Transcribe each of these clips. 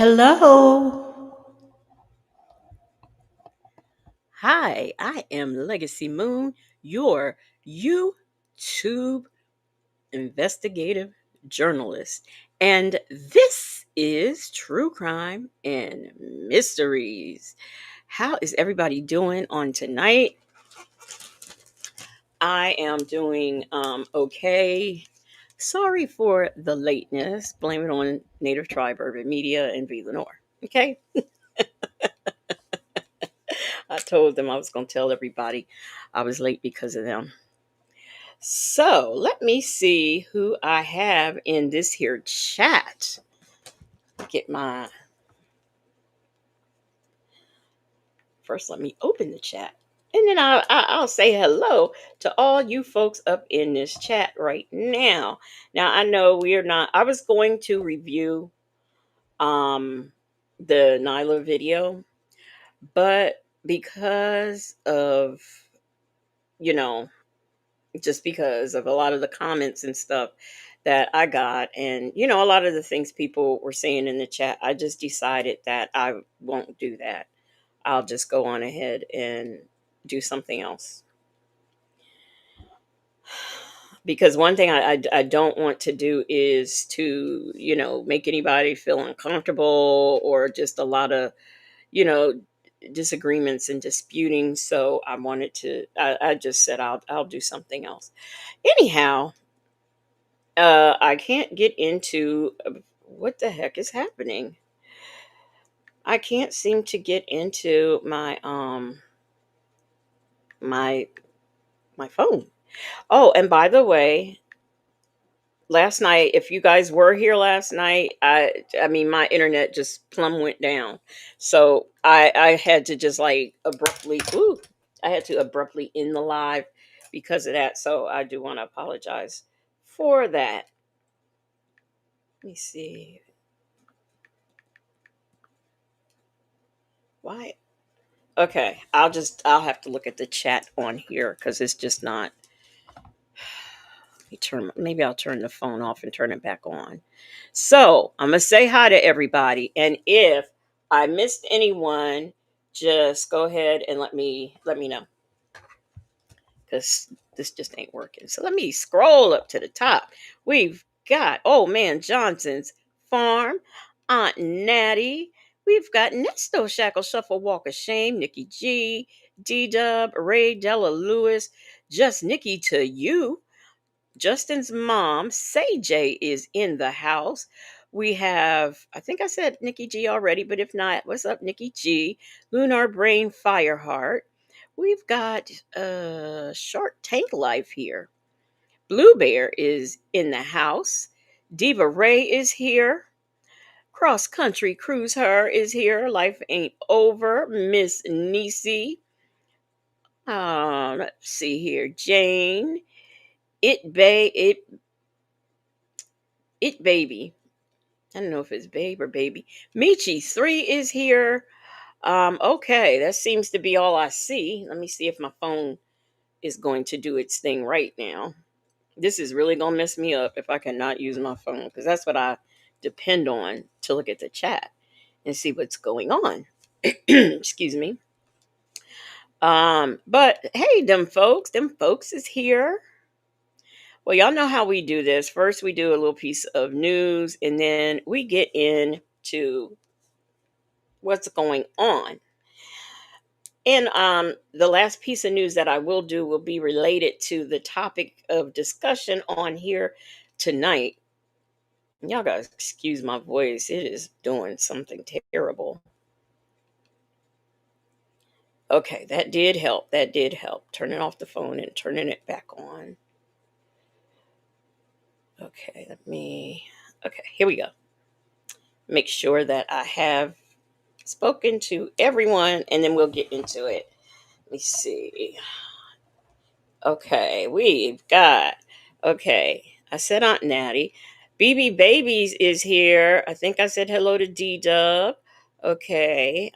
Hello. Hi, I am Legacy Moon, your YouTube investigative journalist. And this is True Crime and Mysteries. How is everybody doing on tonight? I am doing okay. Sorry for the lateness. Blame it on Native Tribe Urban Media and Be Lenore. Okay. I told them I was going to tell everybody I was late because of them. So let me see who I have in this here chat. Get my first. Let me open the chat, and then I'll say hello to all you folks up in this chat right now. Now I know we're not. I was going to review um the Nyla video, but because of you know just because of a lot of the comments and stuff that I got, and a lot of the things people were saying in the chat, I just decided that I won't do that. I'll just go on ahead and do something else. Because one thing I don't want to do is to, make anybody feel uncomfortable or just a lot of, you know, disagreements and disputing. So I just said I'll do something else. Anyhow, I can't get into what the heck is happening. I can't seem to get into my my phone. Oh, and by the way, last night, if you guys were here last night, I mean my internet just plumb went down. So I had to just like abruptly I had to abruptly end the live because of that. So I do want to apologize for that. Let me see. Why? Okay, I'll have to look at the chat on here because it's just not. Maybe I'll turn the phone off and turn it back on. So I'm gonna say hi to everybody, and if I missed anyone, just go ahead and let me know because this just ain't working. So let me scroll up to the top. We've got man Johnson's farm, Aunt Natty. We've got Nesto Shackle Shuffle Walk of Shame, Nikki G, D Dub, Ray Della Lewis, Just Nikki to You. Justin's mom, Say J, is in the house. We have, I think I said Nikki G already, but if not, what's up, Nikki G? Lunar Brain Fireheart. We've got Shark Tank Life here. Blue Bear is in the house. Diva Ray is here. Cross Country Cruise Her is here. Life Ain't Over. Miss Nisi. Let's see here. Jane. It Baby. I don't know if it's babe or baby. Michi 3 is here. Okay, that seems to be all I see. Let me see if my phone is going to do its thing right now. This is really gonna mess me up if I cannot use my phone because that's what I depend on to look at the chat and see what's going on. Excuse me. But hey, them folks is here. Well, y'all know how we do this. First, we do a little piece of news, and then we get into what's going on. And the last piece of news that I will do will be related to the topic of discussion on here tonight. Y'all gotta excuse my voice. It is doing something terrible. Okay, that did help. That did help. Turning off the phone and turning it back on. Okay, Okay, here we go. Make sure that I have spoken to everyone and then we'll get into it. Let me see. Okay, we've got. Okay, I said Aunt Natty. BB Babies is here. I think I said hello to D Dub. Okay.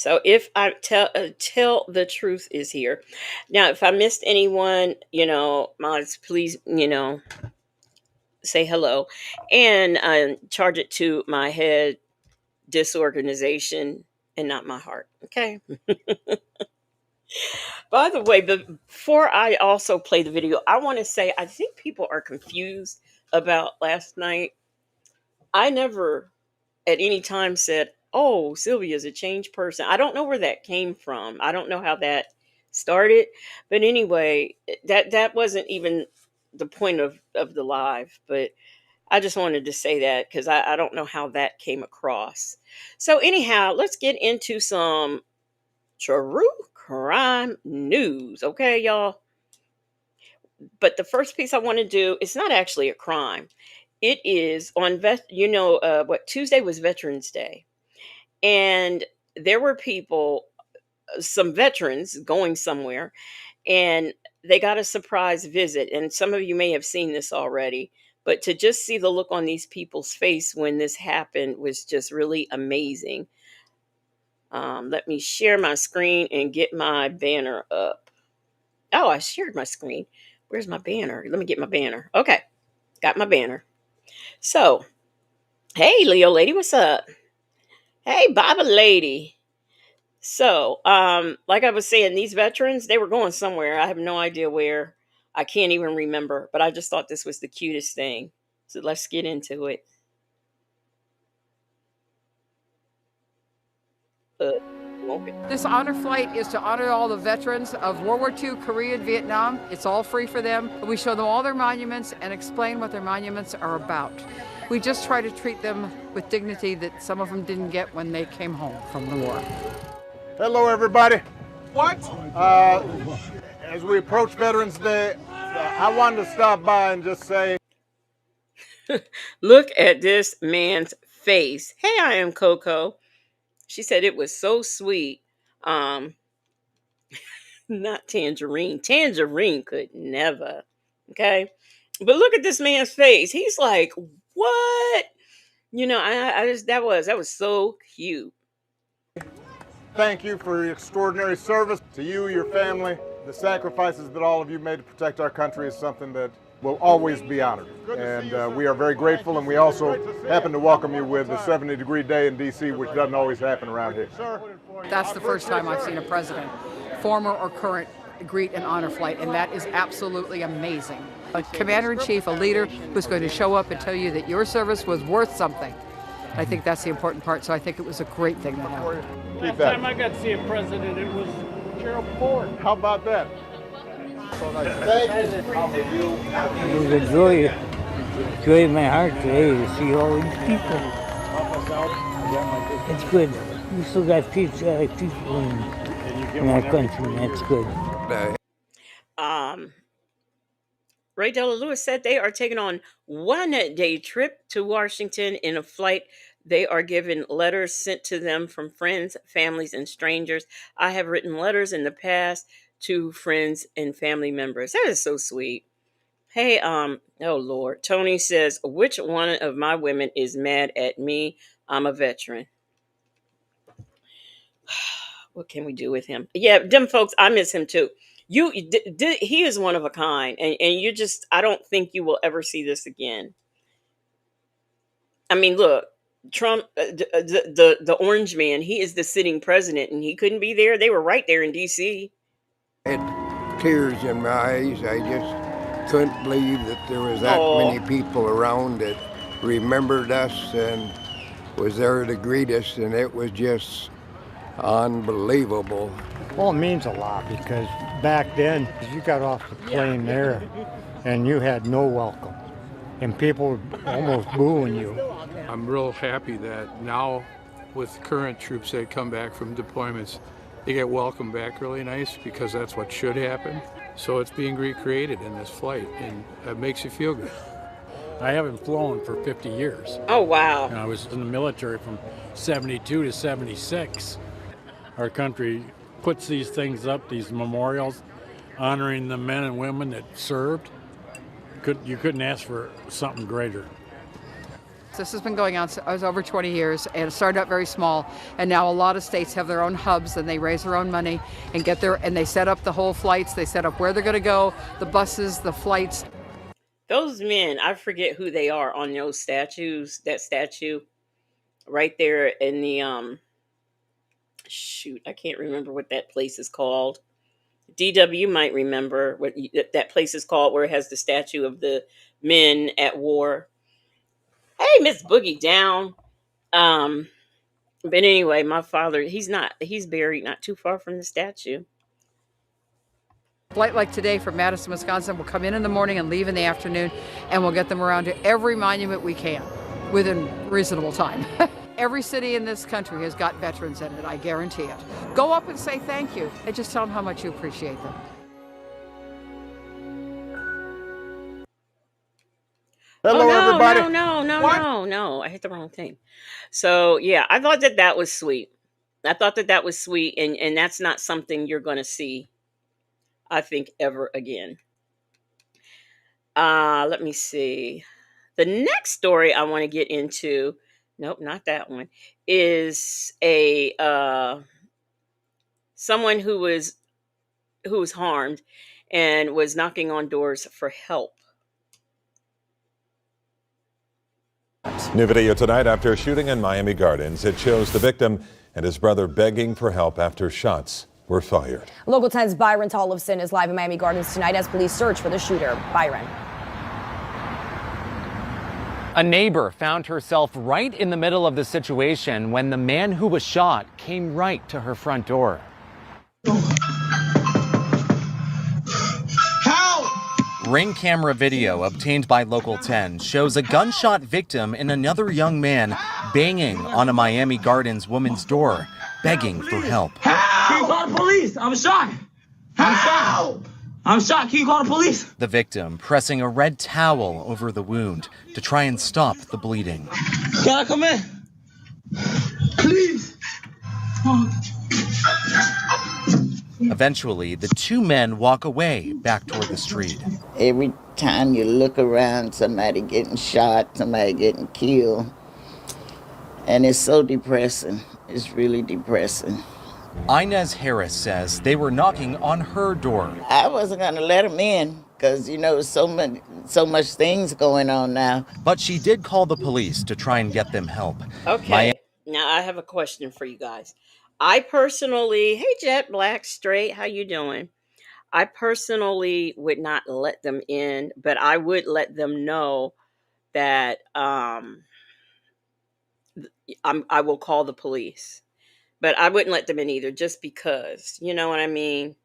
So if I tell the truth is here. Now, if I missed anyone, mods, please, say hello, and charge it to my head disorganization and not my heart. Okay. By the way, before I also play the video, I want to say I think people are confused about last night. I never at any time said, "Oh, Sylvia's a changed person." I don't know where that came from. I don't know how that started, but anyway, that wasn't even the point of the live. But I just wanted to say that because I don't know how that came across. So anyhow, let's get into some true crime news, okay, y'all. But the first piece I want to do, it's not actually a crime. It is on what Tuesday was Veterans Day, and there were people, some veterans going somewhere, and they got a surprise visit. And some of you may have seen this already, but to just see the look on these people's face when this happened was just really amazing. Let me share my screen and get my banner up. Oh, I shared my screen. Where's my banner? Let me get my banner. Okay, got my banner. So, hey, Leo lady, what's up? Hey, Baba lady. So, like I was saying, these veterans, they were going somewhere. I have no idea where. I can't even remember, but I just thought this was the cutest thing. So let's get into it. Uh, okay. This honor flight is to honor all the veterans of World War II, Korea, and Vietnam. It's all free for them. We show them all their monuments and explain what their monuments are about. We just try to treat them with dignity that some of them didn't get when they came home from the war. Hello, everybody. What? As we approach Veterans Day, I wanted to stop by and just say, Look at this man's face. Hey, I am Coco. She said it was so sweet. Um, Not Tangerine. Tangerine could never. Okay. But look at this man's face. He's like, what? I just that was so cute. thank you for your extraordinary service. To you, your family, the sacrifices that all of you made to protect our country is something that will always be honored. And we are very grateful, and we also happen to welcome you with a 70-degree day in D.C., which doesn't always happen around here. That's the first time I've seen a president, former or current, greet an honor flight, and that is absolutely amazing. A commander-in-chief, a leader who's going to show up and tell you that your service was worth something. I think that's the important part, so I think it was a great thing that happened. Last time I got to see a president, it was Gerald Ford. How about that? So nice. It was a joy in my heart today to see all these people. It's good. We still got people in our country, and that's good. Ray Della Lewis said they are taking on 1 day trip to Washington. In a flight, they are given letters sent to them from friends, families, and strangers. I have written letters in the past to friends and family members. That is so sweet. Hey, oh Lord. Tony says, which one of my women is mad at me? I'm a veteran. What can we do with him? Yeah, them folks, I miss him too. He is one of a kind, and you just, I don't think you will ever see this again. I mean, look, Trump, the orange man, he is the sitting president, and he couldn't be there. They were right there in D.C. I had tears in my eyes. I just couldn't believe that there was that many people around that remembered us and was there to greet us, and it was just unbelievable. Well, it means a lot because back then you got off the plane there and you had no welcome and people were almost booing you. I'm real happy that now with current troops that come back from deployments, they get welcomed back really nice because that's what should happen. So it's being recreated in this flight and it makes you feel good. I haven't flown for 50 years. Oh, wow. And I was in the military from 72 to 76. Our country puts these things up, these memorials, honoring the men and women that served. You couldn't ask for something greater. This has been going on over 20 years, and it started out very small, and now a lot of states have their own hubs, and they raise their own money and and they set up the whole flights, they set up where they're going to go, the buses, the flights. Those men, I forget who they are on those statues. That statue right there in the shoot, I can't remember what that place is called. DW might remember what that place is called, where it has the statue of the men at war. Hey, Miss Boogie Down. Um, but anyway, my father, he's buried not too far from the statue. Flight like today from Madison, Wisconsin will come in the morning and leave in the afternoon, and we'll get them around to every monument we can within reasonable time. Every city in this country has got veterans in it, I guarantee it. Go up and say thank you, and just tell them how much you appreciate them. Hello, everybody. No. I hit the wrong thing. So, yeah, I thought that was sweet. I thought that was sweet, and that's not something you're going to see, I think, ever again. Let me see. The next story I want to get into, nope, not that one, is a someone who was harmed and was knocking on doors for help. New video tonight after a shooting in Miami Gardens. It shows the victim and his brother begging for help after shots were fired. Local 10's Byron Tollefson is live in Miami Gardens tonight as police search for the shooter. Byron. A neighbor found herself right in the middle of the situation when the man who was shot came right to her front door. Ring camera video obtained by Local 10 shows a gunshot victim and another young man banging on a Miami Gardens woman's door, begging for help. Can you call the police? I'm shot. I'm shot. Can you call the police? The victim pressing a red towel over the wound to try and stop the bleeding. Can I come in? Please. Eventually, the two men walk away back toward the street. Every time you look around, somebody getting shot, somebody getting killed. And it's so depressing. It's really depressing. Inez Harris says they were knocking on her door. I wasn't going to let them in because, so much things going on now. But she did call the police to try and get them help. Okay. Now I have a question for you guys. I personally, hey Jet Black Straight, how you doing? I personally would not let them in, but I would let them know that I will call the police. But I wouldn't let them in either, just because, you know what I mean?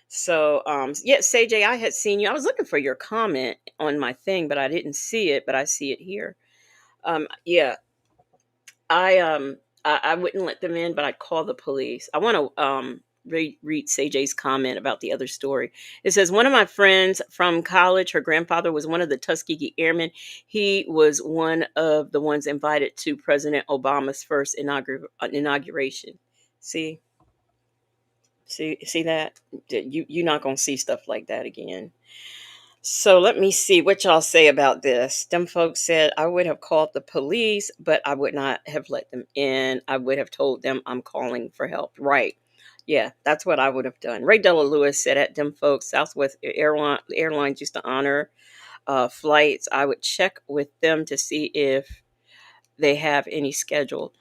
So, yes, CJ, I had seen you. I was looking for your comment on my thing, but I didn't see it, but I see it here. Yeah, I wouldn't let them in, but I'd call the police. I want to read CJ's comment about the other story. It says, one of my friends from college, her grandfather was one of the Tuskegee Airmen. He was one of the ones invited to President Obama's first inauguration. See that? You're not going to see stuff like that again. So let me see what y'all say about this. Them folks said I would have called the police, but I would not have let them in. I would have told them I'm calling for help. Right. Yeah, that's what I would have done. Ray Della Lewis said at them folks, Southwest Airlines used to honor flights. I would check with them to see if they have any scheduled.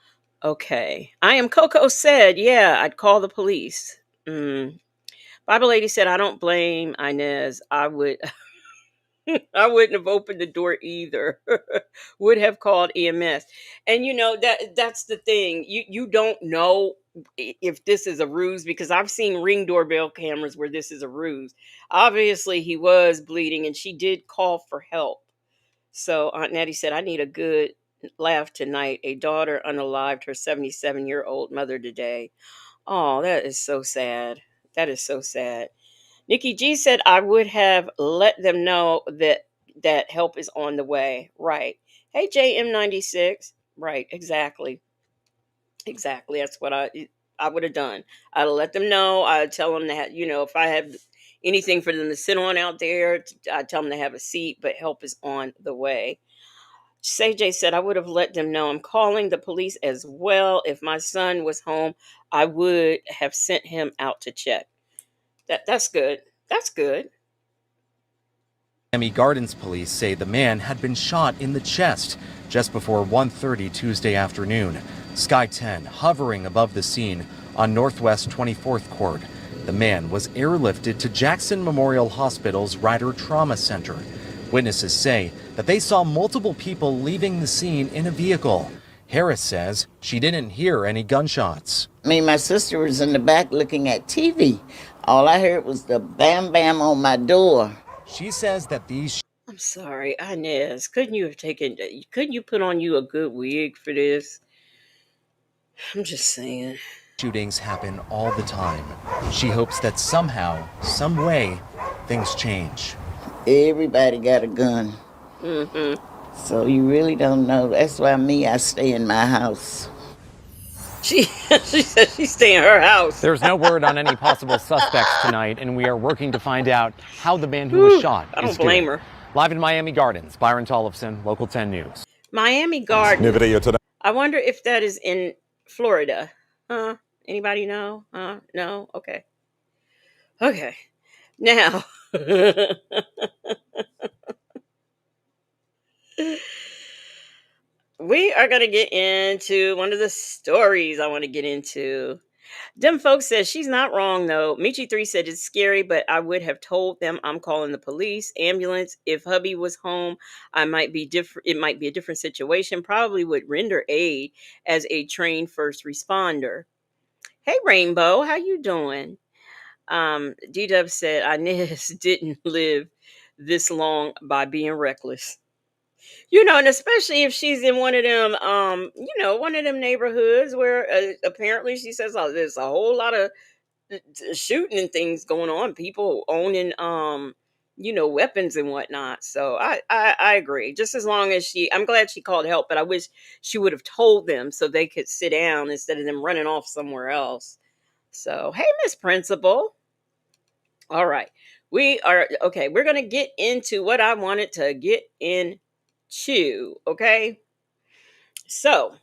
Okay. I am Coco said, yeah, I'd call the police. Bible Lady said, I don't blame Inez. I wouldn't have opened the door either. Would have called EMS. And that's the thing. You don't know if this is a ruse, because I've seen Ring doorbell cameras where this is a ruse. Obviously he was bleeding and she did call for help. So Aunt Nettie said, I need a good laugh tonight. A daughter unalived her 77-year-old mother today. Oh, that is so sad. That is so sad. Nikki G said, I would have let them know that help is on the way. Right. Hey, JM96. Right. Exactly. That's what I would have done. I'd let them know. I'd tell them that, if I have anything for them to sit on out there, I'd tell them to have a seat, but help is on the way. CJ said, I would have let them know. I'm calling the police as well. If my son was home, I would have sent him out to check. That's good. That's good. Miami Gardens police say the man had been shot in the chest just before 1:30 Tuesday afternoon. Sky 10 hovering above the scene on Northwest 24th Court. The man was airlifted to Jackson Memorial Hospital's Ryder Trauma Center. Witnesses say that they saw multiple people leaving the scene in a vehicle. Harris says she didn't hear any gunshots. My sister was in the back looking at TV. All I heard was the bam bam on my door. She says that these... I'm sorry, Inez. Couldn't you put on you a good wig for this? I'm just saying. Shootings happen all the time. She hopes that somehow, some way, things change. Everybody got a gun. Mm-hmm. So you really don't know. That's why I stay in my house. She said she stay in her house. There's no word on any possible suspects tonight, and we are working to find out how the man who was shot I is don't blame doing. her. Live in Miami Gardens, Byron Tollefson, Local 10 News. Miami Gardens. New video tonight. I wonder if that is in Florida. Anybody know? No? Okay. Okay. Now. We are going to get into one of the stories I want to get into. Them folks said she's not wrong though. Michi3 said it's scary, but I would have told them I'm calling the police, ambulance. If hubby was home, I might be different. It might be a different situation. Probably would render aid as a trained first responder. Hey Rainbow, how you doing? D-Dub said Inez didn't live this long by being reckless. And especially if she's in one of them, one of them neighborhoods where apparently she says there's a whole lot of shooting and things going on, people owning, weapons and whatnot. So I agree. Just as long as I'm glad she called help, but I wish she would have told them so they could sit down instead of them running off somewhere else. So, hey, Miss Principal. All right. We're going to get into what I wanted to get into. Okay. So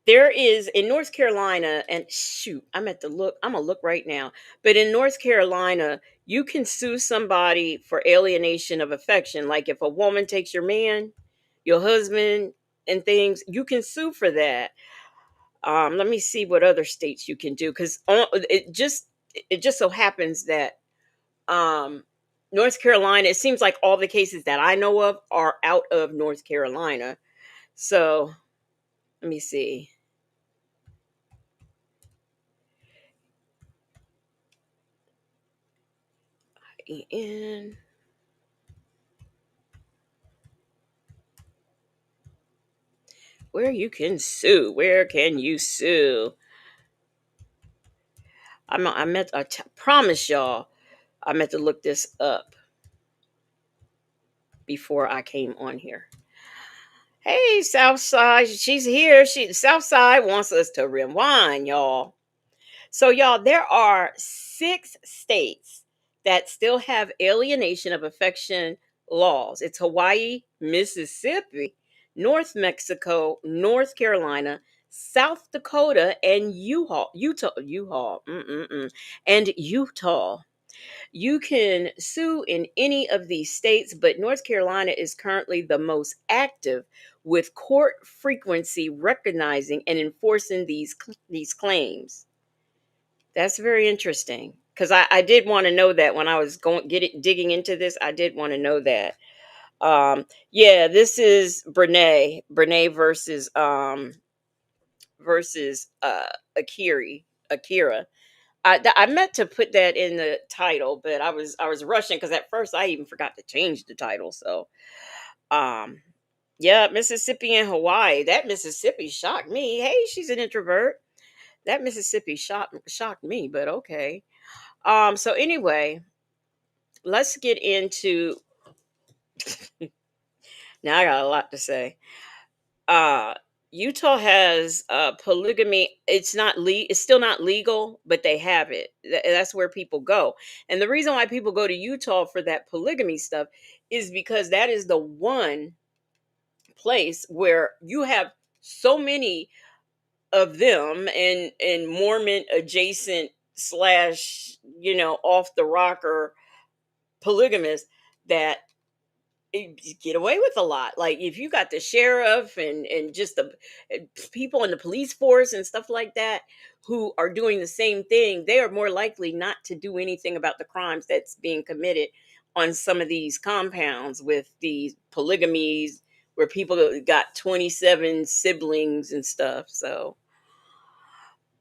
there is in North Carolina, and shoot, I'm gonna look right now. But in North Carolina, you can sue somebody for alienation of affection. Like if a woman takes your man, your husband, and things, you can sue for that. Let me see what other states you can do, because it just so happens that North Carolina, it seems like all the cases that I know of are out of North Carolina. So let me see. In where you can sue. Where can you sue? I promise y'all, I meant to look this up before I came on here. Hey, Southside, she's here. Southside wants us to rewind, y'all. So, y'all, there are 6 states that still have alienation of affection laws. It's Hawaii, Mississippi, North Mexico, North Carolina, South Dakota, and Utah. And Utah. You can sue in any of these states, but North Carolina is currently the most active, with court frequency recognizing and enforcing these claims. That's very interesting, because I did want to know that when I was digging into this. I did want to know that. Yeah, this is Brenay versus Akira. I meant to put that in the title, but I was rushing because at first I even forgot to change the title. So, yeah, Mississippi and Hawaii. That Mississippi shocked me. Hey, she's an introvert. That Mississippi shocked me, but okay. So anyway, let's get into now I got a lot to say. Utah has polygamy. It's still not legal, but they have it. That's where people go. And the reason why people go to Utah for that polygamy stuff is because that is the one place where you have so many of them and Mormon adjacent slash, off the rocker polygamists that you get away with a lot. Like if you got the sheriff and just the people in the police force and stuff like that who are doing the same thing, they are more likely not to do anything about the crimes that's being committed on some of these compounds with these polygamies where people got 27 siblings and stuff. So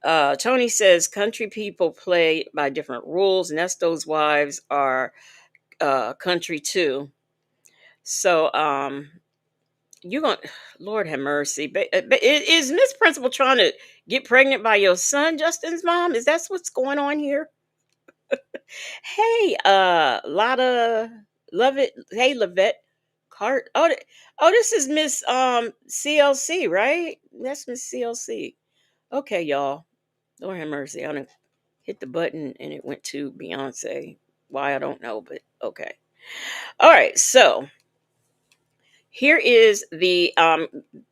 Tony says country people play by different rules. Nesto's wives are country too. So you going Lord have mercy. But is Miss Principal trying to get pregnant by your son, Justin's mom? Is that what's going on here? Hey, Lotta, love it. Hey, Lavette Cart. Oh, this is Miss CLC, right? That's Miss CLC. Okay, y'all. Lord have mercy. I done hit the button and it went to Beyonce. Why I don't know, but okay. All right, so here is the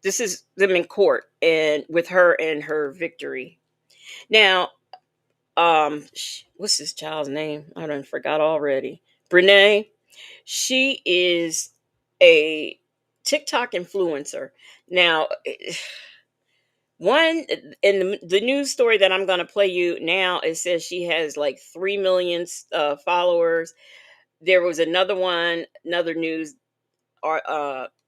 this is them in court and with her and her victory. Now, what's this child's name? I done forgot already. Brenay. She is a TikTok influencer. Now, one in the news story that I'm going to play you now, it says she has like 3 million followers. There was another news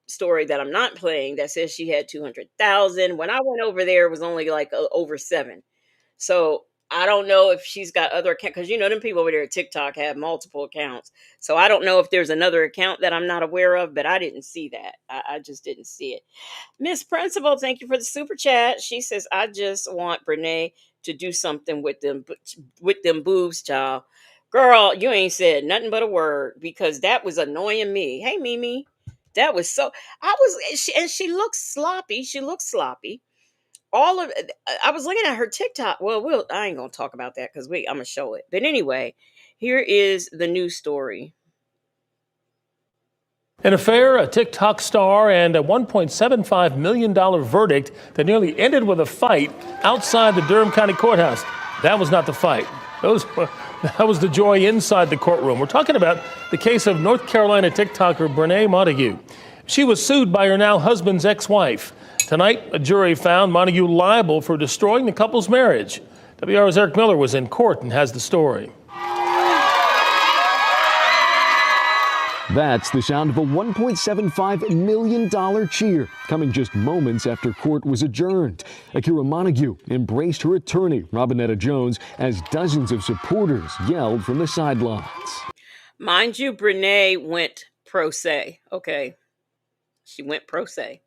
story that I'm not playing that says she had 200,000. When I went over there, it was only like over 7. So I don't know if she's got other accounts because them people over there at TikTok have multiple accounts. So I don't know if there's another account that I'm not aware of, but I didn't see that. I just didn't see it. Miss Principal, thank you for the super chat. She says, I just want Brenay to do something with them boobs, child. Girl, you ain't said nothing but a word because that was annoying me. Hey, Mimi. That was so and she looks sloppy. She looks sloppy. All of I was looking at her TikTok. Well, I ain't gonna talk about that because I'm gonna show it. But anyway, here is the news story. An affair, a TikTok star, and a $1.75 million verdict that nearly ended with a fight outside the Durham County Courthouse. That was not the fight. That was the joy inside the courtroom. We're talking about the case of North Carolina TikToker Brenay Montague. She was sued by her now husband's ex-wife. Tonight, a jury found Montague liable for destroying the couple's marriage. WR's Eric Miller was in court and has the story. That's the sound of a $1.75 million cheer, coming just moments after court was adjourned. Akira Montague embraced her attorney, Robinetta Jones, as dozens of supporters yelled from the sidelines. Mind you, Brenay went pro se. Okay. She went pro se.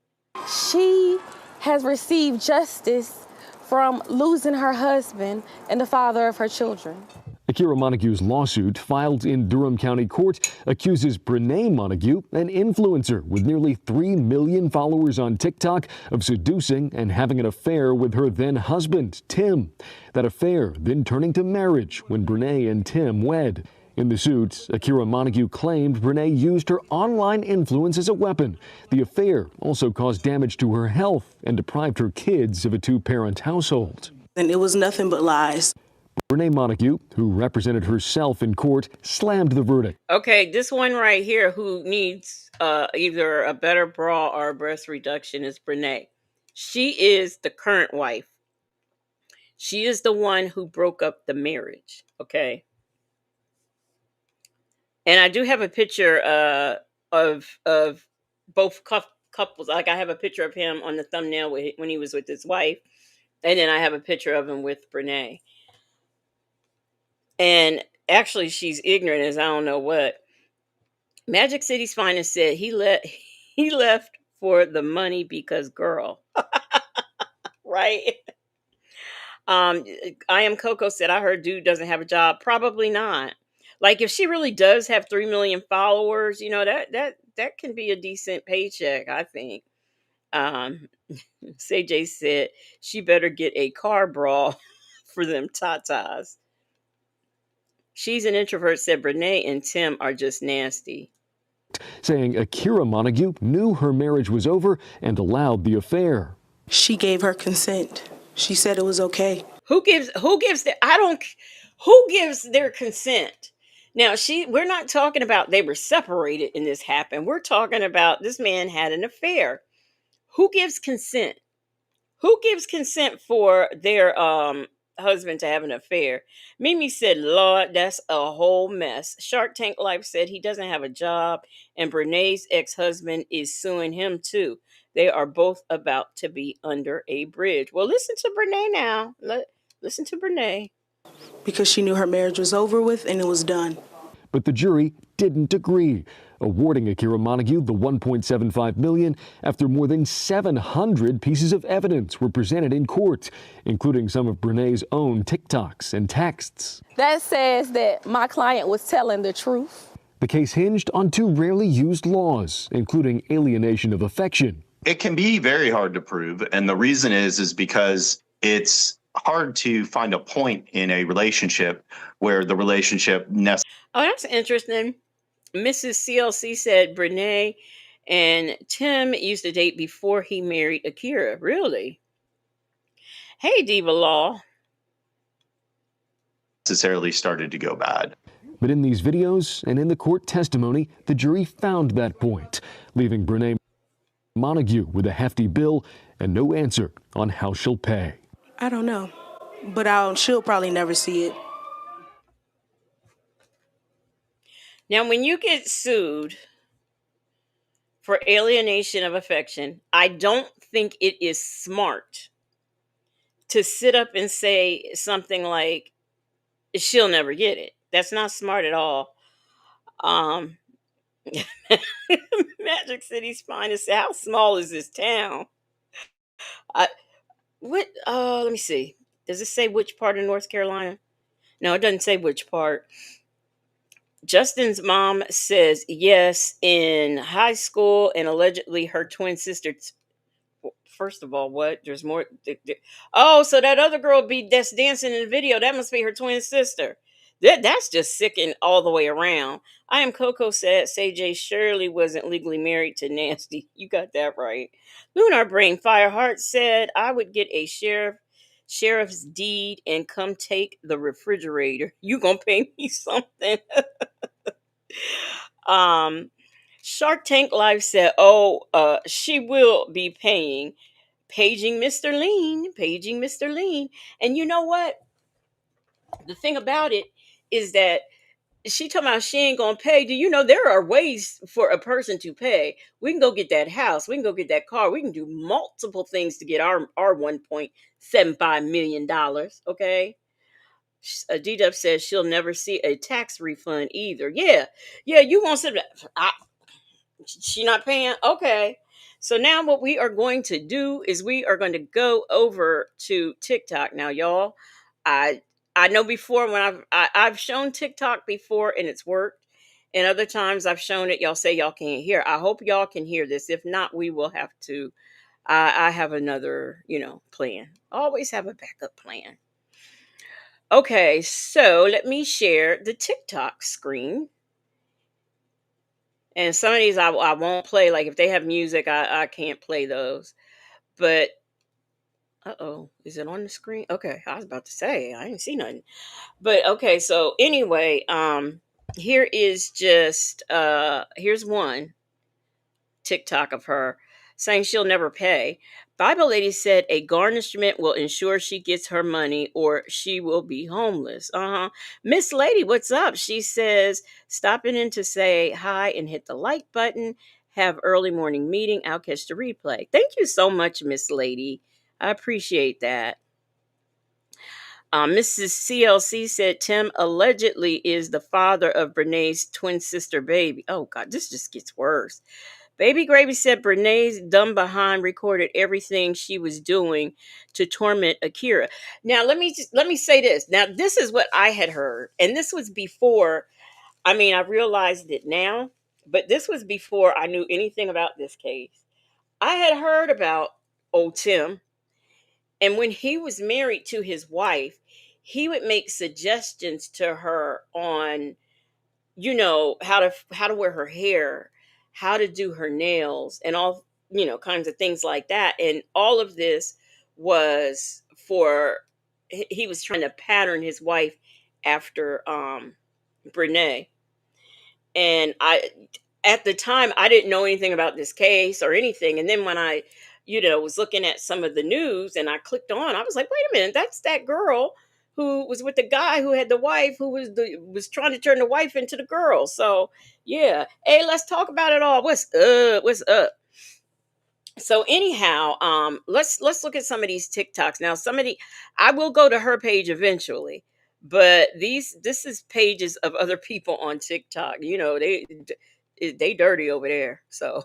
She has received justice from losing her husband and the father of her children. Akira Montague's lawsuit, filed in Durham County Court, accuses Brenay Montague, an influencer with nearly 3 million followers on TikTok, of seducing and having an affair with her then-husband, Tim. That affair then turning to marriage when Brenay and Tim wed. In the suit, Akira Montague claimed Brenay used her online influence as a weapon. The affair also caused damage to her health and deprived her kids of a 2-parent household. And it was nothing but lies. Brenay Montague, who represented herself in court, slammed the verdict. Okay, this one right here who needs either a better bra or a breast reduction is Brenay. She is the current wife. She is the one who broke up the marriage, okay? And I do have a picture of both couples. Like I have a picture of him on the thumbnail when he was with his wife. And then I have a picture of him with Brenay. And actually, she's ignorant as I don't know what. Magic City's Finest said he left for the money because girl. Right? I Am Coco said, I heard dude doesn't have a job. Probably not. Like if she really does have 3 million followers, that can be a decent paycheck, I think. Um, CJ said she better get a car bra for them tatas. She's an introvert, said Brenay and Tim are just nasty. saying Akira Montague knew her marriage was over and allowed the affair. She gave her consent. She said it was okay. Who gives who gives their consent? Now we're not talking about they were separated and this happened. We're talking about this man had an affair. Who gives consent? Who gives consent for their husband to have an affair? Mimi said, Lord, that's a whole mess. Shark Tank Life said he doesn't have a job, and Brenay's ex-husband is suing him too. They are both about to be under a bridge. Well, listen to Brenay now. Listen to Brenay. Because she knew her marriage was over with and it was done. But the jury didn't agree, awarding Akira Montague the $1.75 million after more than 700 pieces of evidence were presented in court, including some of Brenay's own TikToks and texts. That says that my client was telling the truth. The case hinged on two rarely used laws, including alienation of affection. It can be very hard to prove, and the reason is because it's hard to find a point in a relationship where the relationship Oh, that's interesting. Mrs. CLC said Brenay and Tim used to date before he married Akira. Really? Hey, Diva Law. necessarily started to go bad. But in these videos and in the court testimony, the jury found that point, leaving Brenay Montague with a hefty bill and no answer on how she'll pay. I don't know, but she'll probably never see it. Now, when you get sued for alienation of affection, I don't think it is smart to sit up and say something like, she'll never get it. That's not smart at all. Magic City's finest. How small is this town? Let me see. Does it say which part of North Carolina? No, it doesn't say which part. Justin's mom says yes in high school, and allegedly her twin sister. First of all, what? There's more. Oh, so that other girl that's dancing in the video, that must be her twin sister. That's just sickening all the way around. I am Coco said CJ Shirley wasn't legally married to Nasty. You got that right. Lunar Brain Fireheart said I would get a sheriff's deed and come take the refrigerator. You gonna pay me something? Shark Tank Live said, she will be paging Mr. Lean. And you know what? The thing about it is that she talking about she ain't gonna pay. Do you know there are ways for a person to pay? We can go get that house. We can go get that car. We can do multiple things to get our $1.75 million. Okay. D-Dub says she'll never see a tax refund either. Yeah, you won't say she not paying. Okay, so now what we are going to do is we are going to go over to TikTok. Now, y'all, I know before when I've shown TikTok before and it's worked, and other times I've shown it. Y'all say y'all can't hear. I hope y'all can hear this. If not, we will have to. I have another, plan. Always have a backup plan. Okay, so let me share the TikTok screen. And some of these I won't play. Like if they have music, I can't play those. But is it on the screen? Okay, I was about to say I didn't see nothing. But okay, so anyway, here is just here's one TikTok of her saying she'll never pay. Bible lady said a garnishment will ensure she gets her money or she will be homeless. Miss Lady, what's up? She says stopping in to say hi and hit the like button. Have early morning meeting. I'll catch the replay. Thank you so much, Miss Lady. I appreciate that. Mrs. CLC said Tim allegedly is the father of Brenay's twin sister baby. Oh God, this just gets worse. Baby Gravy said Brenay's dumb behind recorded everything she was doing to torment Akira. Now let me say this. Now this is what I had heard, and this was before. I mean, I realized it now, but this was before I knew anything about this case. I had heard about old Tim, and when he was married to his wife, he would make suggestions to her on, how to wear her hair, how to do her nails, and all, kinds of things like that. And all of this was for he was trying to pattern his wife after Brenay. And I at the time I didn't know anything about this case or anything. And then when I, was looking at some of the news and I clicked on, I was like, wait a minute, that's that girl who was with the guy who had the wife who was trying to turn the wife into the girl. So yeah. Hey, let's talk about it all. What's up? What's up? So anyhow, let's look at some of these TikToks. Now, I will go to her page eventually, but this is pages of other people on TikTok. They dirty over there. So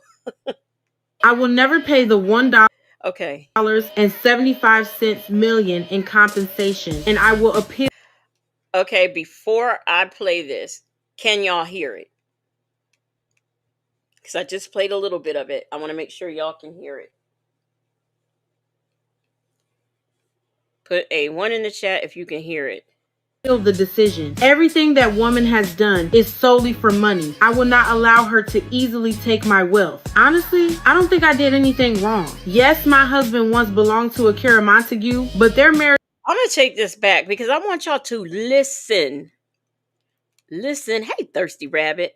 I will never pay the $1 okay. and 75 million in compensation, and I will appeal. Okay, before I play this, can y'all hear it? Because I just played a little bit of it. I want to make sure y'all can hear it. Put a 1 in the chat if you can hear it. The decision. Everything that woman has done is solely for money. I will not allow her to easily take my wealth. Honestly, I don't think I did anything wrong. Yes, my husband once belonged to Akira Montague, but their marriage. I'm going to take this back because I want y'all to listen. Listen. Hey, Thirsty Rabbit.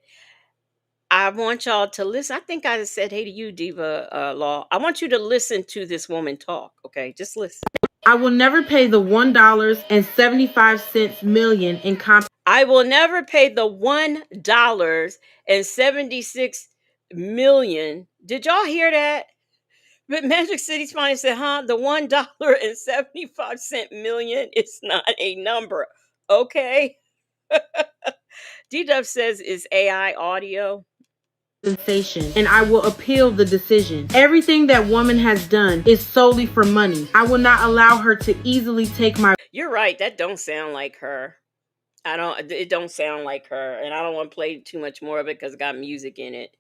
I want y'all to listen. I think I said hey to you, Diva Law. I want you to listen to this woman talk. Okay, just listen. I will never pay the $1 and 75 million in compensation. I will never pay the $1 and 76 million. Did y'all hear that? But Magic City Spine said, the $1 and 75 million is not a number. Okay. D-Dub says, is AI audio? And I will appeal the decision. Everything that woman has done is solely for money. I will not allow her to easily take my. You're right. That don't sound like her. It don't sound like her. And I don't want to play too much more of it because it got music in it,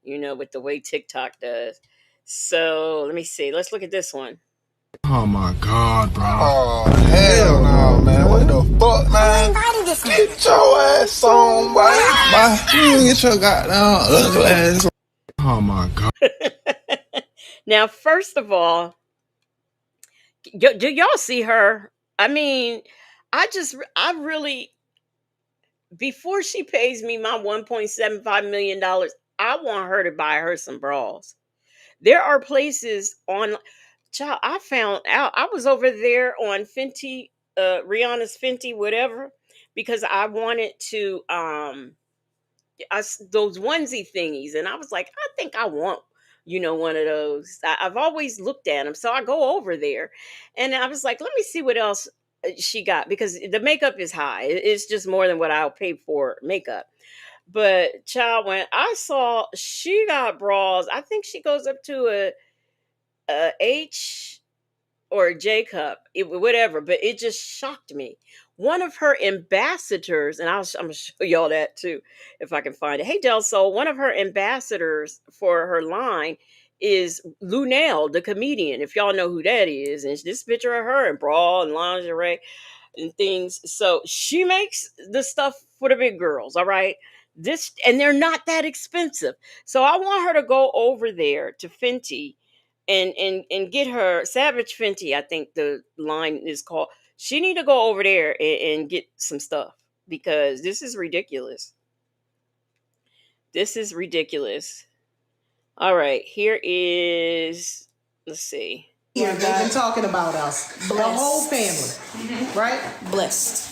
with the way TikTok does. So let me see. Let's look at this one. Oh my God, bro. Oh, hell no, man. What the fuck, man? Get your ass on, boy. You get your goddamn ugly ass on. Oh my God. Now, first of all, do y'all see her? I mean, I really, before she pays me my $1.75 million, I want her to buy her some bras. There are places on, child, I found out, I was over there on Fenty, Rihanna's Fenty, whatever, because I wanted to, those onesie thingies. And I was like, I think I want, one of those. I've always looked at them. So I go over there and I was like, let me see what else she got, because the makeup is high. It's just more than what I'll pay for makeup. But child, when I saw she got bras, I think she goes up to a H or a J cup, whatever. But it just shocked me. One of her ambassadors, and I'm gonna show y'all that too if I can find it. Hey, Del Sol, one of her ambassadors for her line is Lunel, the comedian. If y'all know who that is, and this picture of her in bra and lingerie and things. So she makes the stuff for the big girls, all right? And they're not that expensive. So I want her to go over there to Fenty and get her Savage Fenty, I think the line is called. She need to go over there and get some stuff, because this is ridiculous. This is ridiculous. All right, here is, let's see. They've been talking about us. Blessed. The whole family. Right? Blessed.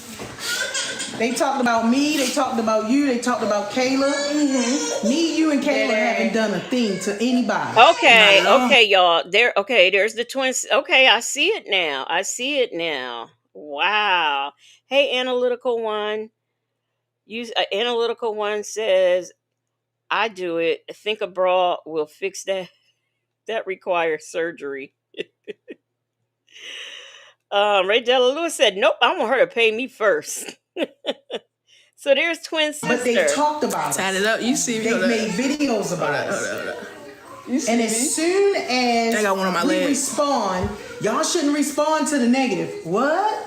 They talked about me, they talked about you, they talked about Kayla. Me, you, and Kayla haven't done a thing to anybody. Okay, y'all. There's the twins. Okay, I see it now. Wow. Hey, Analytical One. Analytical One says, I do it. I think a bra will fix that. That requires surgery. Ray Della Lewis said, nope, I want her to pay me first. So there's twin sister. But they talked about it. Tied it up. You see me. They made videos about it. And as soon as I got one on my we leg. respond, y'all shouldn't respond to the negative. What?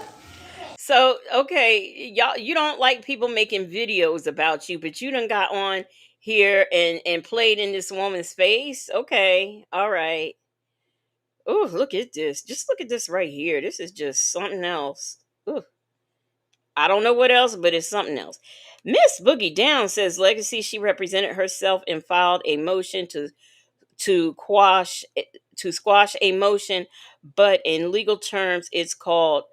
So, okay, y'all, you don't like people making videos about you, but you done got on here and played in this woman's face. Okay, all right. Oh, look at this. Just look at this right here. This is just something else. Ooh, I don't know what else, but it's something else. Miss Boogie Down says Legacy, she represented herself and filed a motion to quash to squash a motion, but in legal terms, it's called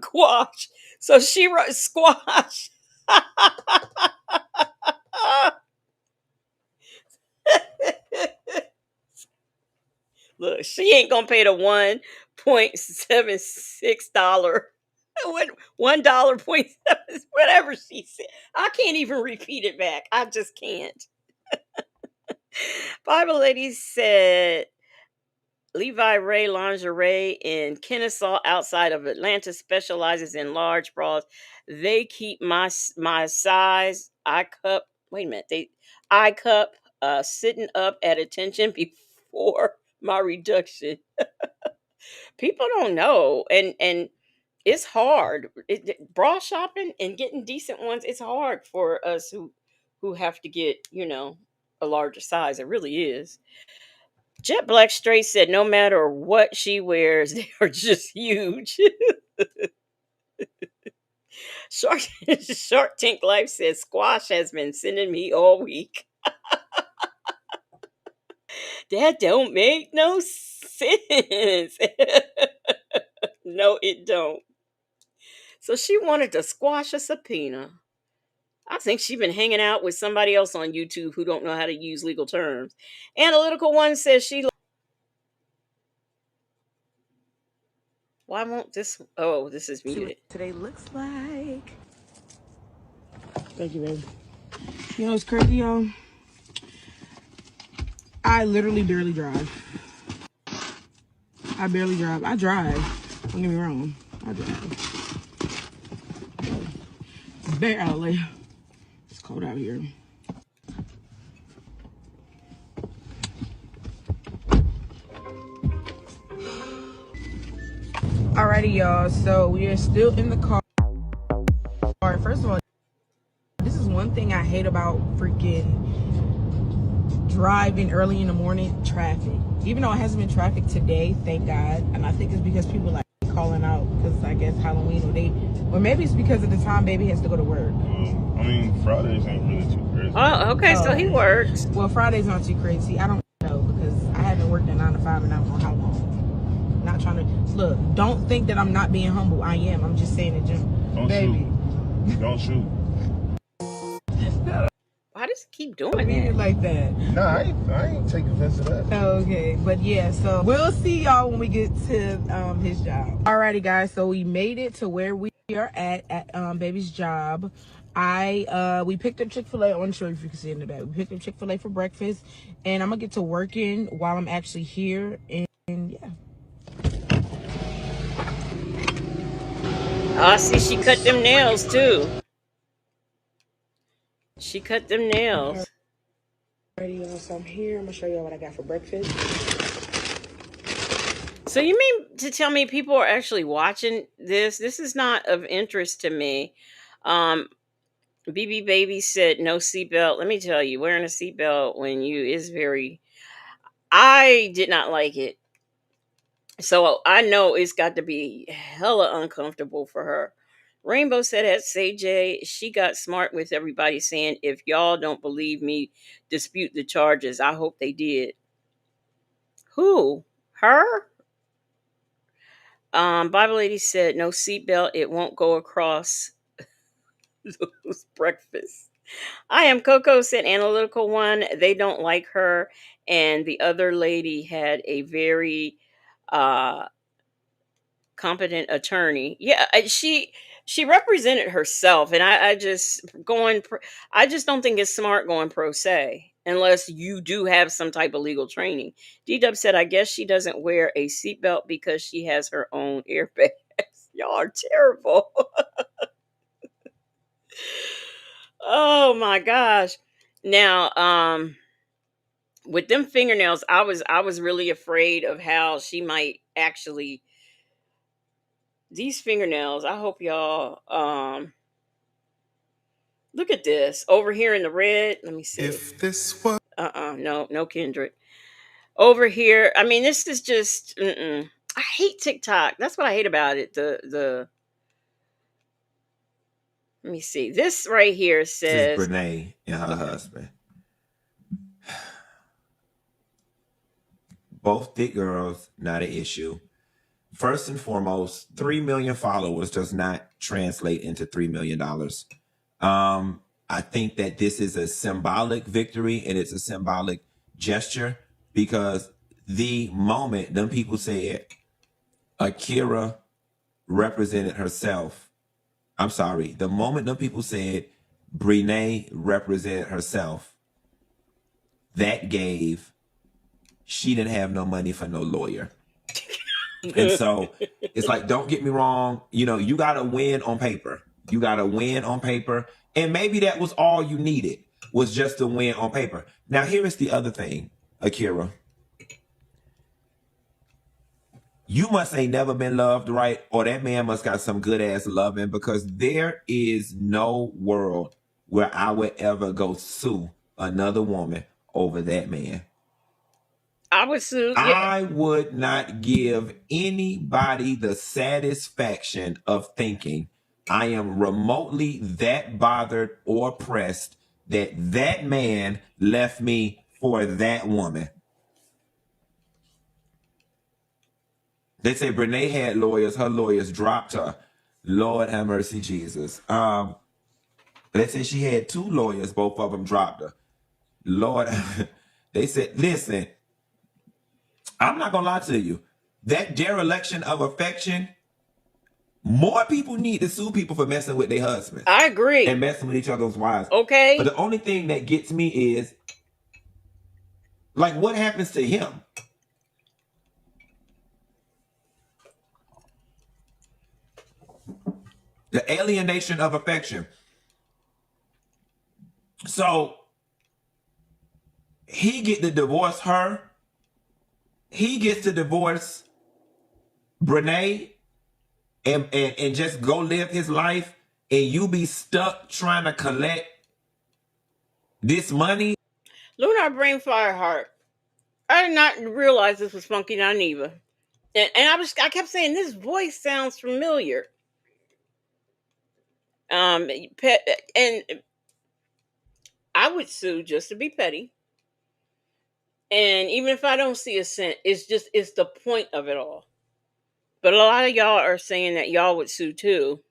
quash. So she wrote squash. Look, she ain't gonna pay the $1.76. What $1.7, whatever she said. I can't even repeat it back. I just can't. Bible lady said Levi Ray Lingerie in Kennesaw outside of Atlanta specializes in large bras. They keep my size I cup. Wait a minute. I cup sitting up at attention before my reduction. People don't know, and it's hard. Bra shopping and getting decent ones. It's hard for us who have to get a larger size. It really is. Jet Black Straight said no matter what she wears, they are just huge. Shark Shark Tank Life says Squash has been sending me all week. That don't make no sense. No, it don't. So she wanted to squash a subpoena. I think she's been hanging out with somebody else on YouTube who don't know how to use legal terms. Analytical One says she. Why won't this? Oh, this is See what muted. today looks like. Thank you, baby. You know, it's crazy, y'all. I literally barely drive. I barely drive. I drive. Don't get me wrong. I drive. Barely. It's cold out here. Alrighty, y'all. So we are still in the car. First of all, this is one thing I hate about freaking driving early in the morning. Traffic. Even though it hasn't been traffic today, thank God. And I think it's because people like calling out because I guess Halloween or maybe it's because of the time baby has to go to work. I mean, Fridays ain't really too crazy. Oh, okay. So he works. Well, Fridays aren't too crazy. I don't know because I haven't worked a 9 to 5 and I don't know how long. Not trying to look. Don't think that I'm not being humble. I am. I'm just saying it, Jim. Don't baby. Shoot. Don't shoot. Why does he keep doing it like that? Nah, I ain't taking offense to that. Okay, but yeah, so we'll see y'all when we get to his job. Alrighty, guys, so we made it to where we are at baby's job. We picked up Chick-fil-A. I want to show you if you can see it in the back. We picked up Chick-fil-A for breakfast, and I'm gonna get to working while I'm actually here, and yeah. I see she cut them nails too. She cut them nails. Alrighty, y'all, so I'm here. I'm gonna show y'all what I got for breakfast. So you mean to tell me people are actually watching this? This is not of interest to me. BB Baby said no seatbelt. Let me tell you, wearing a seatbelt when you is very. I did not like it. So I know it's got to be hella uncomfortable for her. Rainbow said at CJ, she got smart with everybody saying, if y'all don't believe me, dispute the charges. I hope they did. Who? Her? Bible Lady said, no seatbelt, it won't go across those breakfasts. I am Coco said Analytical One. They don't like her. And the other lady had a very competent attorney. Yeah, she represented herself, and I just I just don't think it's smart going pro se unless you do have some type of legal training. D-Dub said, I guess she doesn't wear a seatbelt because she has her own airbags. Y'all are terrible. Oh my gosh. Now, with them fingernails, I was really afraid of how she might actually these fingernails. I hope y'all look at this over here in the red. Let me see. If this was No Kendrick. Over here, I mean, this is just I hate TikTok. That's what I hate about it. The let me see. This right here This is says Brenay and her husband. Both thick girls, not an issue. First and foremost, 3 million followers does not translate into $3 million. I think that this is a symbolic victory and it's a symbolic gesture because the moment them people said Akira represented herself, I'm sorry, the moment them people said Brenay represented herself, that gave, she didn't have no money for no lawyer. And so it's like, don't get me wrong, you know, you got to win on paper. You got to win on paper. And maybe that was all you needed, was just to win on paper. Now, here is the other thing, Akira. You must ain't never been loved right, or that man must got some good ass loving, because there is no world where I would ever go sue another woman over that man. I would sue. Yeah. I would not give anybody the satisfaction of thinking I am remotely that bothered or pressed that that man left me for that woman. They say Brenay had lawyers, her lawyers dropped her. Lord have mercy, Jesus. They say she had 2 lawyers, both of them dropped her. Lord, they said, listen, I'm not gonna lie to you. That dereliction of affection, more people need to sue people for messing with their husbands. I agree. And messing with each other's wives. Okay. But the only thing that gets me is, like, what happens to him? The alienation of affection. So he get to divorce her. He gets to divorce Brenay and just go live his life, and you be stuck trying to collect this money. Lunar Brain Fireheart. I did not realize this was Funky Dineva. And I kept saying this voice sounds familiar. And I would sue just to be petty. And even if I don't see a cent, it's the point of it all. But a lot of y'all are saying that y'all would sue too.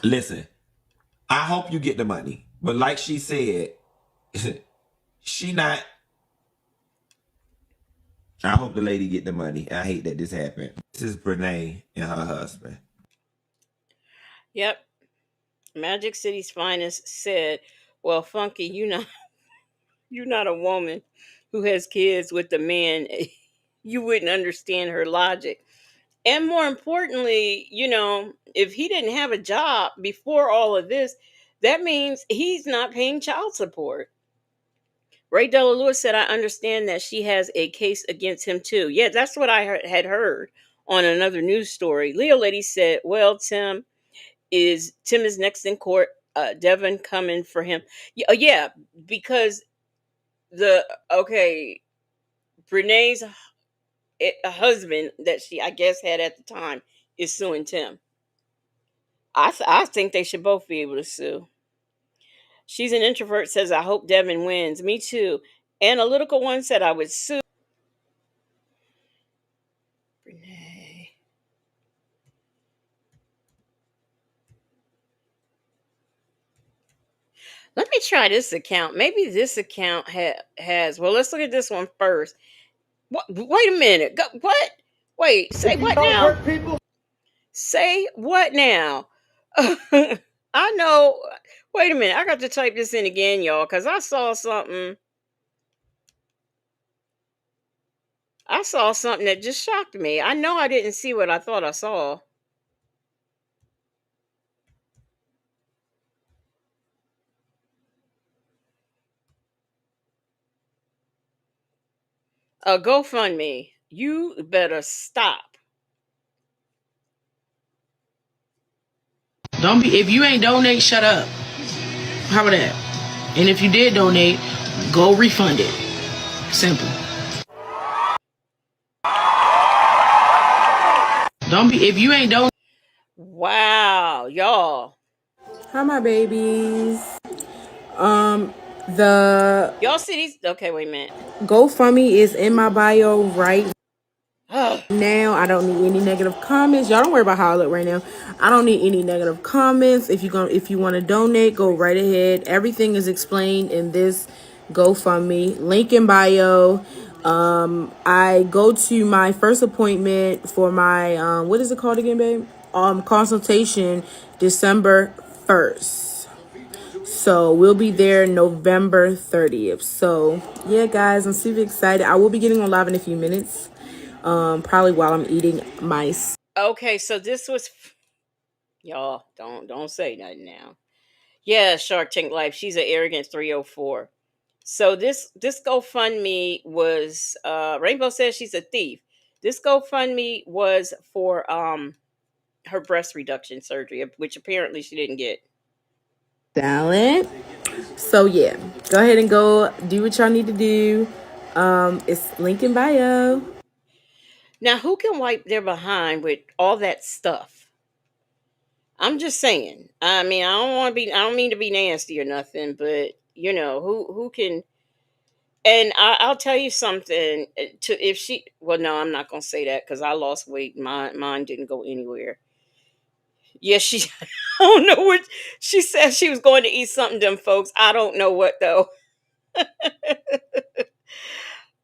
Listen, I hope you get the money. But like she said, she not. I hope the lady get the money. I hate that this happened. This is Brenay and her husband. Yep. Magic City's finest said, well, Funky, you're not a woman who has kids with a man. You wouldn't understand her logic. And more importantly, if he didn't have a job before all of this, that means he's not paying child support. Ray Della Lewis said, I understand that she has a case against him too. Yeah, that's what I had heard on another news story. Leo Lady said, well, Tim is next in court. Devin coming for him. Yeah, because Brenay's husband that she, I guess, had at the time is suing Tim. I think they should both be able to sue. She's an introvert, says, I hope Devin wins. Me too. Analytical one said, I would sue. Brenay. Let me try this account. Maybe this account has. Well, let's look at this one first. What? Wait a minute. What? Wait. Say what now? Say what now? I know. Wait a minute. I got to type this in again, y'all, because I saw something. I saw something that just shocked me. I know I didn't see what I thought I saw. GoFundMe. You better stop. Don't be if you ain't donate, shut up. How about that? And if you did donate, go refund it. Simple. Don't be if you ain't donate. Wow, y'all. Hi, my babies. The Y'all see these? Okay, wait a minute. GoFundMe is in my bio right Ugh. now. I don't need any negative comments. Y'all don't worry about how I look right now. I don't need any negative comments. If you want to donate, go right ahead. Everything is explained in this GoFundMe. Link in bio. I go to my first appointment for my what is it called again, babe? Consultation December 1st. So we'll be there November 30th. So yeah, guys, I'm super excited. I will be getting on live in a few minutes. Probably while I'm eating my. Okay, so this was y'all. Don't say nothing now. Yeah, Shark Tank Life. She's an arrogant 304. So this GoFundMe was Rainbow says she's a thief. This GoFundMe was for her breast reduction surgery, which apparently she didn't get. Salad. So yeah, go ahead and go do what y'all need to do. It's link in bio. Now, who can wipe their behind with all that stuff? I'm just saying. I mean, I don't want to be. I don't mean to be nasty or nothing, but you know who can. And I'll tell you something. To if she, well, no, I'm not gonna say that because I lost weight. Mine didn't go anywhere. Yeah, she. I don't know what she said. She was going to eat something. Them folks. I don't know what though.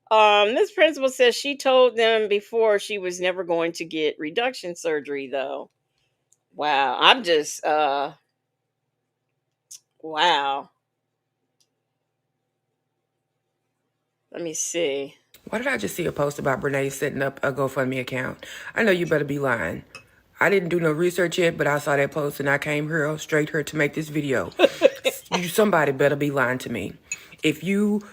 This principal says she told them before she was never going to get reduction surgery though. Wow, I'm just wow. Let me see. Why did I just see a post about Brenay setting up a GoFundMe account? I know you better be lying. I didn't do no research yet, but I saw that post and I came here straight here to make this video. Somebody better be lying to me. If you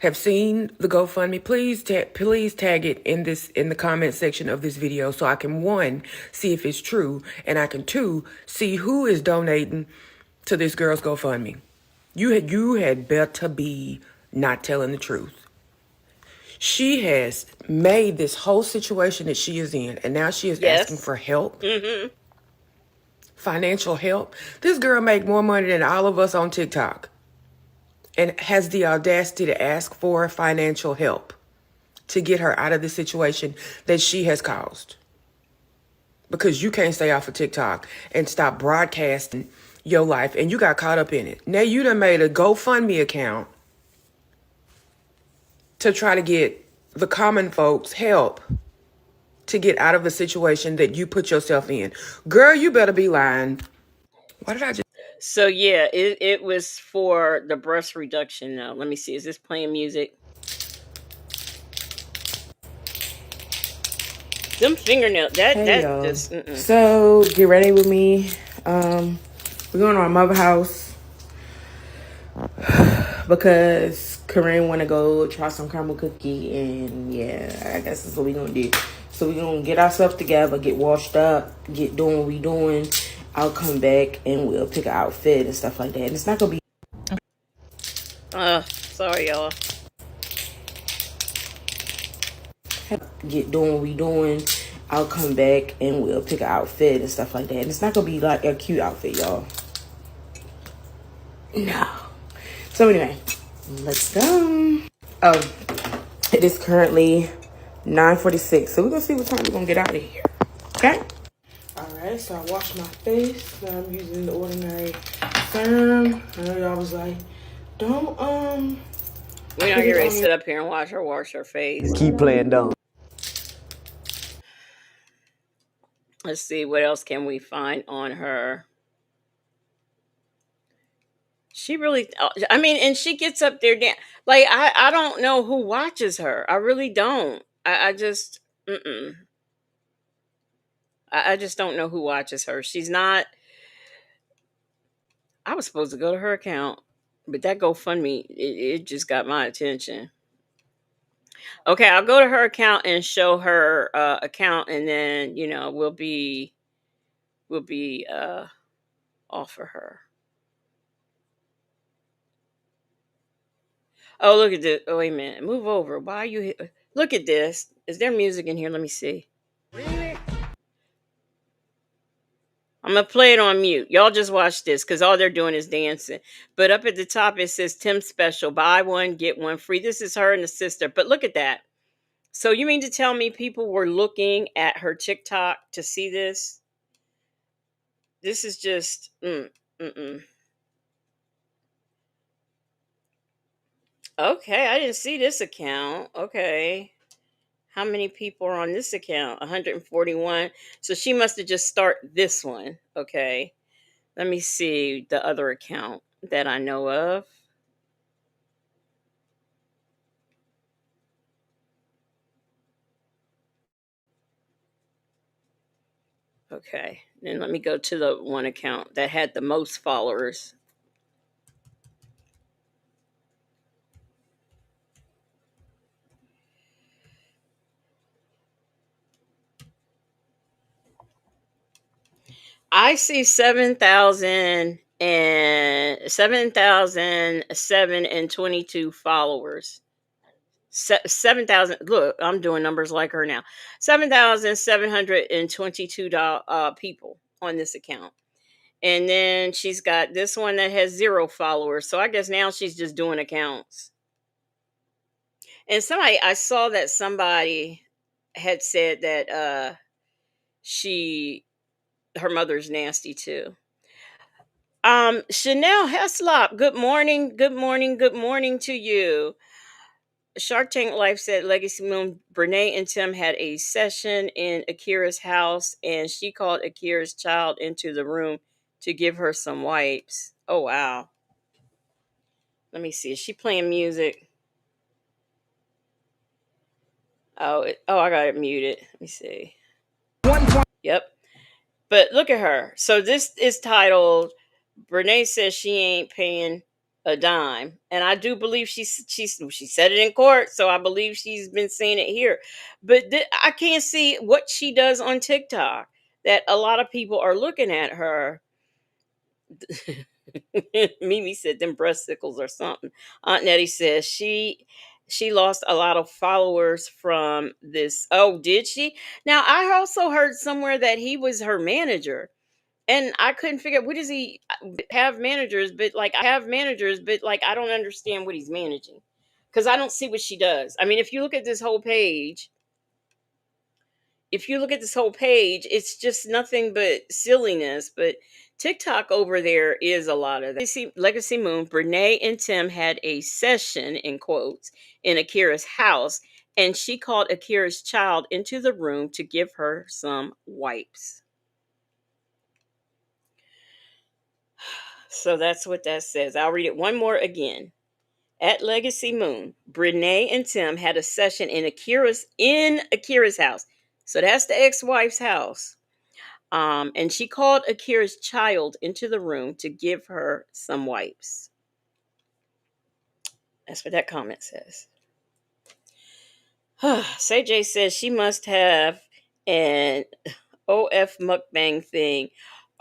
have seen the GoFundMe, please tag it in the comment section of this video so I can, one, see if it's true, and I can, two, see who is donating to this girl's GoFundMe. You had better be not telling the truth. She has made this whole situation that she is in, and now she is asking for help, financial help. This girl make more money than all of us on TikTok and has the audacity to ask for financial help to get her out of the situation that she has caused. Because you can't stay off of TikTok and stop broadcasting your life, and you got caught up in it. Now you done made a GoFundMe account to try to get the common folks help to get out of a situation that you put yourself in. Girl, you better be lying. Why did I just... So yeah, it was for the breast reduction. Now, let me see. Is this playing music? Them fingernails. Hey, That y'all. just. So get ready with me. We're going to our mother house because Corinne want to go try some caramel cookie, and yeah, I guess that's what we're gonna do. So we're gonna get ourselves together, get washed up, get doing what we doing. I'll come back and we'll pick an outfit and stuff like that. And it's not gonna be. Sorry, y'all. Get doing what we doing. I'll come back and we'll pick an outfit and stuff like that. And it's not gonna be like a cute outfit, y'all. No. So anyway, let's go. Oh, it is currently 9:46. So we're gonna see what time we're gonna get out of here. Okay? Alright, so I washed my face. Now I'm using the ordinary serum. I know y'all was like, don't We're not getting ready to sit up here and watch her wash her face. Keep playing dumb. Let's see, what else can we find on her? She really, I mean, and she gets up there, like, I don't know who watches her. I really don't. I just, I just don't know who watches her. She's not, I was supposed to go to her account, but that GoFundMe, it just got my attention. Okay, I'll go to her account and show her account, and then we'll be off for her. Oh, look at this. Oh, wait a minute. Move over. Why are you here? Look at this. Is there music in here? Let me see. I'm gonna play it on mute. Y'all just watch this because all they're doing is dancing. But up at the top it says Tim Special, buy one, get one free. This is her and the sister. But look at that. So you mean to tell me people were looking at her TikTok to see this? This is just mm. Okay, I didn't see this account. Okay. How many people are on this account? 141. So she must have just started this one. Okay. Let me see the other account that I know of. Okay. Then let me go to the one account that had the most followers. I see 7,007 and 22 followers. 7,000. Look, I'm doing numbers like her now. 7,722 people on this account. And then she's got this one that has 0 followers. So I guess now she's just doing accounts. And I saw that somebody had said that her mother's nasty too. Chanel Heslop, good morning, good morning, good morning to you. Shark Tank Life said Legacy Moon, Brenay and Tim had a session in Akira's house, and she called Akira's child into the room to give her some wipes. Oh wow. Let me see. Is she playing music? Oh, I got it muted. Let me see. Yep. But look at her. So this is titled Brenay says she ain't paying a dime. And I do believe she said it in court, so I believe she's been saying it here. But I can't see what she does on TikTok that a lot of people are looking at her. Mimi said them breasticles or something. Aunt Nettie says she lost a lot of followers from this. Oh, did she? Now I also heard somewhere that he was her manager. And I couldn't figure out what does he have managers, but like I don't understand what he's managing. Because I don't see what she does. I mean, if you look at this whole page, it's just nothing but silliness. But TikTok over there is a lot of that. Legacy Moon, Brenay and Tim had a session in quotes in Akira's house, and she called Akira's child into the room to give her some wipes. So that's what that says. I'll read it one more again. At Legacy Moon, Brenay and Tim had a session in Akira's house. So that's the ex-wife's house. And she called Akira's child into the room to give her some wipes. That's what that comment says. Say J says she must have an OF mukbang thing.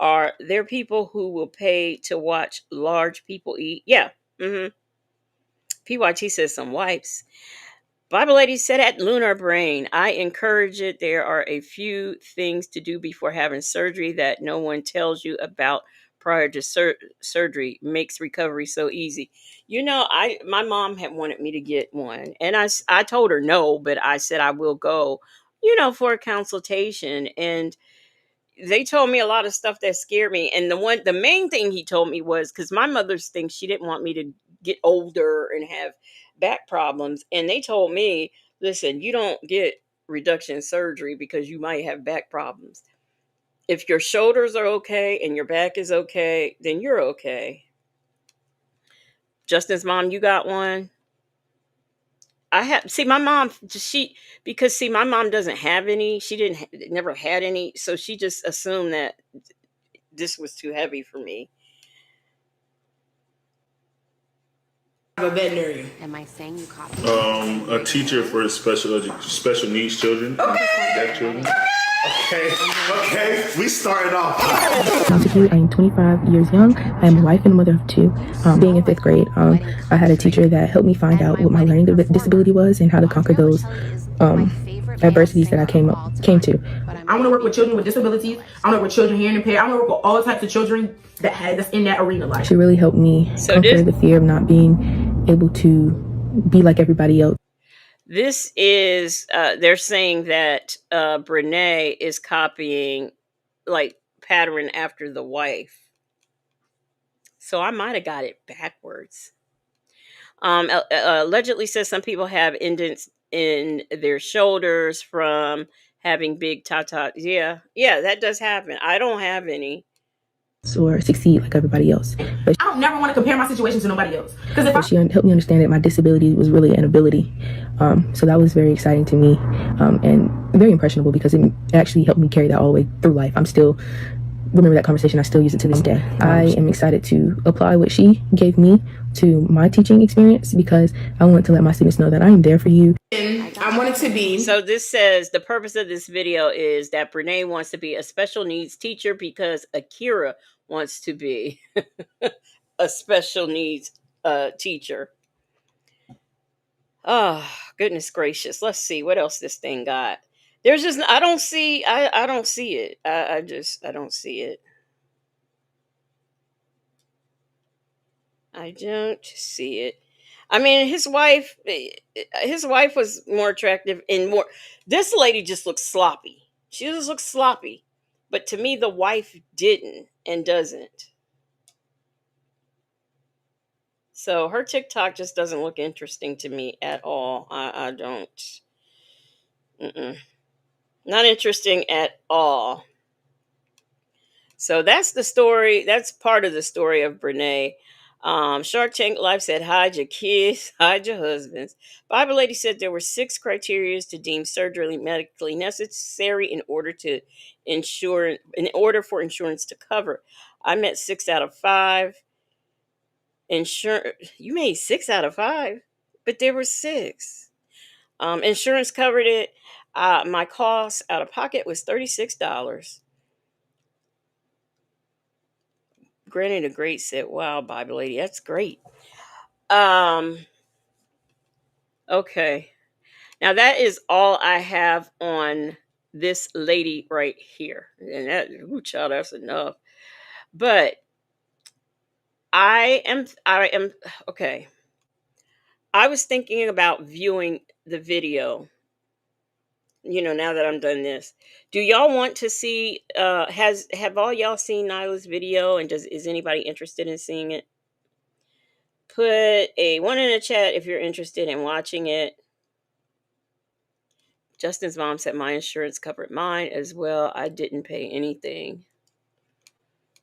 Are there people who will pay to watch large people eat? Yeah. PYT says some wipes. Bible Lady said at Lunar Brain, I encourage it. There are a few things to do before having surgery that no one tells you about prior to surgery. Makes recovery so easy. My mom had wanted me to get one, and I told her no, but I said I will go, for a consultation. And they told me a lot of stuff that scared me. And the main thing he told me was because my mother's thing, she didn't want me to get older and have back problems. And they told me, listen, you don't get reduction surgery because you might have back problems. If your shoulders are okay and your back is okay, then you're okay. Justin's mom, you got one? My mom, my mom doesn't have any. She never had any. So she just assumed that this was too heavy for me. a veterinarian? Am I saying you copy? A teacher for special needs children, deaf children. Okay, we started off. I am 25 years young. I am a wife and a mother of two. Being in fifth grade, I had a teacher that helped me find out what my learning disability was and how to conquer those adversities that I came to. I want to work with children with disabilities. I want to work with children hearing impaired. I want to work with all types of children that's in that arena. Like, she really helped me conquer the fear of not being able to be like everybody else. This is, they're saying that Brenay is copying, like, pattern after the wife. So I might have got it backwards. Allegedly says some people have indents in their shoulders from having big tatas. Yeah, that does happen. I don't have any. Or succeed like everybody else. But I don't never want to compare my situation to nobody else. Because she helped me understand that my disability was really an ability. So that was very exciting to me and very impressionable because it actually helped me carry that all the way through life. I'm still remember that conversation. I still use it to this day. I am excited to apply what she gave me to my teaching experience because I want to let my students know that I am there for you. I want it to be. So this says the purpose of this video is that Brenay wants to be a special needs teacher because Akira wants to be a special needs teacher. Oh, goodness gracious. Let's see what else this thing got. There's just, I don't see it. I don't see it. I don't see it. I don't see it. I mean, his wife was more attractive and more, this lady just looks sloppy. She just looks sloppy. But to me, the wife didn't and doesn't. So her TikTok just doesn't look interesting to me at all. I don't. Not interesting at all. So that's the story. That's part of the story of Brenay. Shark Tank Life said, hide your kids, hide your husbands. Bible Lady said there were 6 criteria to deem surgery medically necessary in order for insurance to cover. I met 6 out of 5. You made 6 out of 5, but there were 6. Insurance covered it. My cost out of pocket was $36. Granny the Great said, wow, Bible Lady, that's great. Okay. Now that is all I have on this lady right here. And that, child, that's enough. But I am okay. I was thinking about viewing the video. Now that I'm done this, do y'all want to see? Have all y'all seen Nyla's video? And is anybody interested in seeing it? Put a 1 in the chat if you're interested in watching it. Justin's mom said my insurance covered mine as well. I didn't pay anything.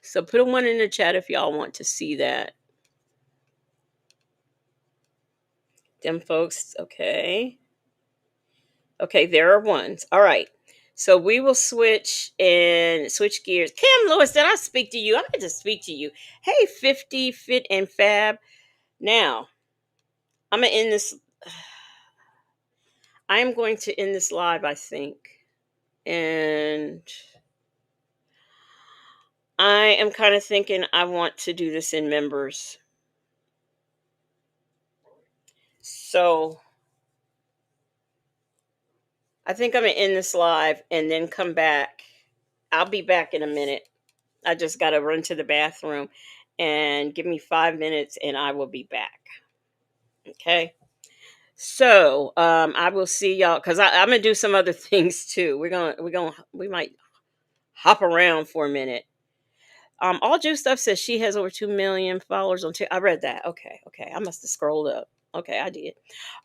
So put a 1 in the chat if y'all want to see that. Them folks, okay. Okay, there are 1s. All right. So we will switch gears. Kim Lewis, did I speak to you? I meant to speak to you. Hey, 50 Fit and Fab. Now, I'm going to end this. I am going to end this live, I think. And I am kind of thinking I want to do this in members. So I think I'm going to end this live and then come back. I'll be back in a minute. I just got to run to the bathroom and give me 5 minutes and I will be back. Okay. So I will see y'all because I'm going to do some other things too. We might hop around for a minute. All Jew Stuff says she has over 2 million followers on TikTok. I read that. Okay. I must have scrolled up. Okay, I did.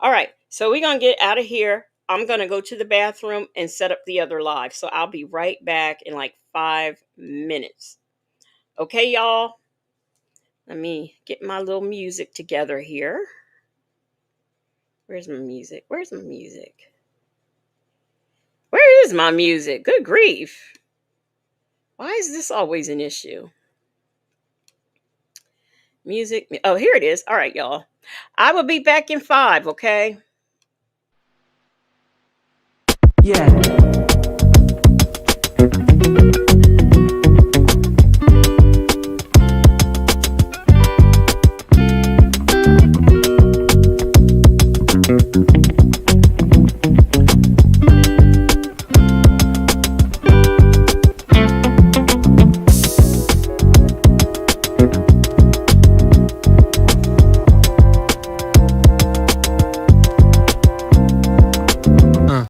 All right. So we're going to get out of here. I'm going to go to the bathroom and set up the other live. So I'll be right back in like 5 minutes. Okay, y'all. Let me get my little music together here. Where's my music? Where is my music? Good grief. Why is this always an issue? Music. Oh, here it is. All right, y'all. I will be back in 5, okay? Yeah.